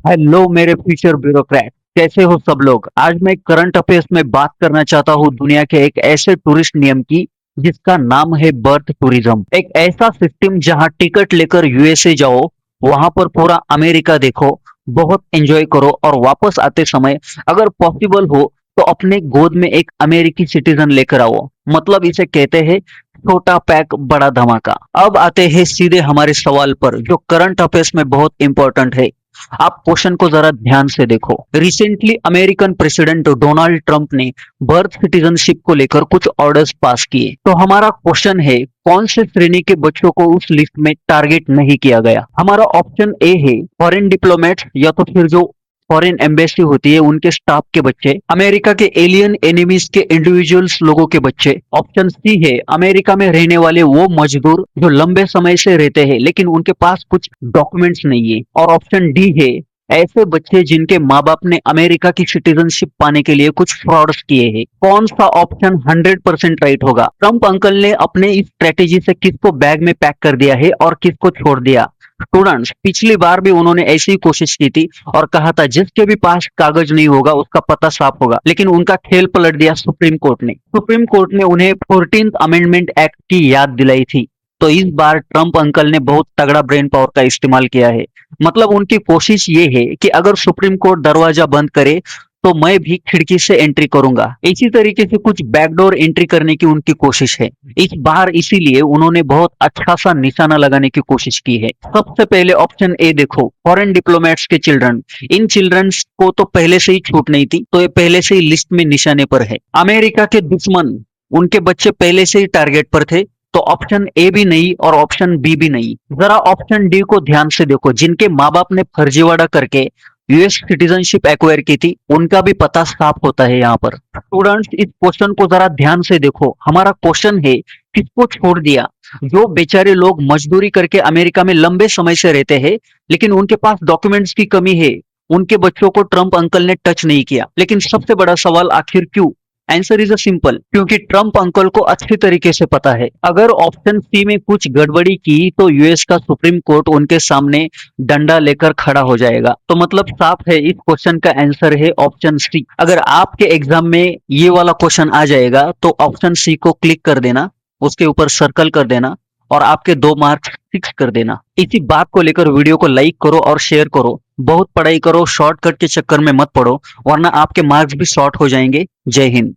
Hello मेरे future bureaucrat, कैसे हो सब लोग। आज मैं करंट अफेयर्स में बात करना चाहता हूँ दुनिया के एक ऐसे टूरिस्ट नियम की जिसका नाम है बर्थ टूरिज्म। एक ऐसा सिस्टम जहाँ टिकट लेकर यूएसए जाओ, वहां पर पूरा अमेरिका देखो, बहुत एंजॉय करो और वापस आते समय अगर पॉसिबल हो तो अपने गोद में एक अमेरिकी सिटीजन लेकर आओ। मतलब इसे कहते हैं छोटा पैक बड़ा धमाका। अब आते हैं सीधे हमारे सवाल पर जो करंट अफेयर्स में बहुत इंपॉर्टेंट है। आप क्वेश्चन को जरा ध्यान से देखो। Recently American president Donald Trump ने बर्थ सिटीजनशिप को लेकर कुछ ऑर्डर्स पास किए। तो हमारा क्वेश्चन है, कौन से श्रेणी के बच्चों को उस लिस्ट में टारगेट नहीं किया गया। हमारा ऑप्शन ए है फॉरेन डिप्लोमेट्स या तो फिर जो फॉरेन एम्बेसी होती है उनके स्टाफ के बच्चे, अमेरिका के एलियन एनिमीज के इंडिविजुअल्स लोगों के बच्चे। ऑप्शन सी है अमेरिका में रहने वाले वो मजदूर जो लंबे समय से रहते हैं लेकिन उनके पास कुछ डॉक्यूमेंट्स नहीं है। और ऑप्शन डी है ऐसे बच्चे जिनके माँ बाप ने अमेरिका की सिटीजनशिप पाने के लिए कुछ फ्रॉड्स किए हैं। कौन सा ऑप्शन 100% राइट होगा। ट्रंप अंकल ने अपने इस स्ट्रेटेजी से किसको बैग में पैक कर दिया है और किसको छोड़ दिया। स्टूडेंट्स, पिछली बार भी उन्होंने ऐसी ही कोशिश की थी और कहा था जिसके भी पास कागज नहीं होगा उसका पता साफ होगा, लेकिन उनका खेल पलट दिया सुप्रीम कोर्ट ने। सुप्रीम कोर्ट ने उन्हें 14th अमेंडमेंट एक्ट की याद दिलाई थी। तो इस बार ट्रंप अंकल ने बहुत तगड़ा ब्रेन पावर का इस्तेमाल किया है। मतलब उनकी कोशिश ये है कि अगर सुप्रीम कोर्ट दरवाजा बंद करे तो मैं भी खिड़की से एंट्री करूंगा। इसी तरीके से कुछ बैकडोर एंट्री करने की उनकी कोशिश है इस बार, इसीलिए उन्होंने बहुत अच्छा सा निशाना लगाने की कोशिश की है। सबसे पहले ऑप्शन ए देखो, फॉरेन डिप्लोमेट्स के चिल्ड्रन। इन चिल्ड्रंस को तो पहले से ही छूट नहीं थी, तो ये पहले से ही लिस्ट में निशाने पर है। अमेरिका के दुश्मन, उनके बच्चे पहले से ही टारगेट पर थे। तो ऑप्शन ए भी नहीं और ऑप्शन बी भी नहीं। जरा ऑप्शन डी को ध्यान से देखो, जिनके माँ बाप ने फर्जीवाड़ा करके यूएस सिटीजनशिप एक्वायर की थी उनका भी पता साफ होता है यहाँ पर। स्टूडेंट्स, इस क्वेश्चन को जरा ध्यान से देखो। हमारा क्वेश्चन है किसको छोड़ दिया। जो बेचारे लोग मजदूरी करके अमेरिका में लंबे समय से रहते हैं लेकिन उनके पास डॉक्यूमेंट्स की कमी है, उनके बच्चों को ट्रंप अंकल ने टच नहीं किया। लेकिन सबसे बड़ा सवाल आखिर क्यों। आंसर इज अ सिंपल, क्योंकि ट्रंप अंकल को अच्छी तरीके से पता है अगर ऑप्शन सी में कुछ गड़बड़ी की तो यूएस का सुप्रीम कोर्ट उनके सामने डंडा लेकर खड़ा हो जाएगा। तो मतलब साफ है, इस क्वेश्चन का आंसर है ऑप्शन सी। अगर आपके एग्जाम में ये वाला क्वेश्चन आ जाएगा तो ऑप्शन सी को क्लिक कर देना, उसके ऊपर सर्कल कर देना और आपके 2 मार्क्स फिक्स कर देना। इसी बात को लेकर वीडियो को लाइक करो और शेयर करो। बहुत पढ़ाई करो, शॉर्टकट के चक्कर में मत पड़ो वरना आपके मार्क्स भी शॉर्ट हो जाएंगे। जय हिंद।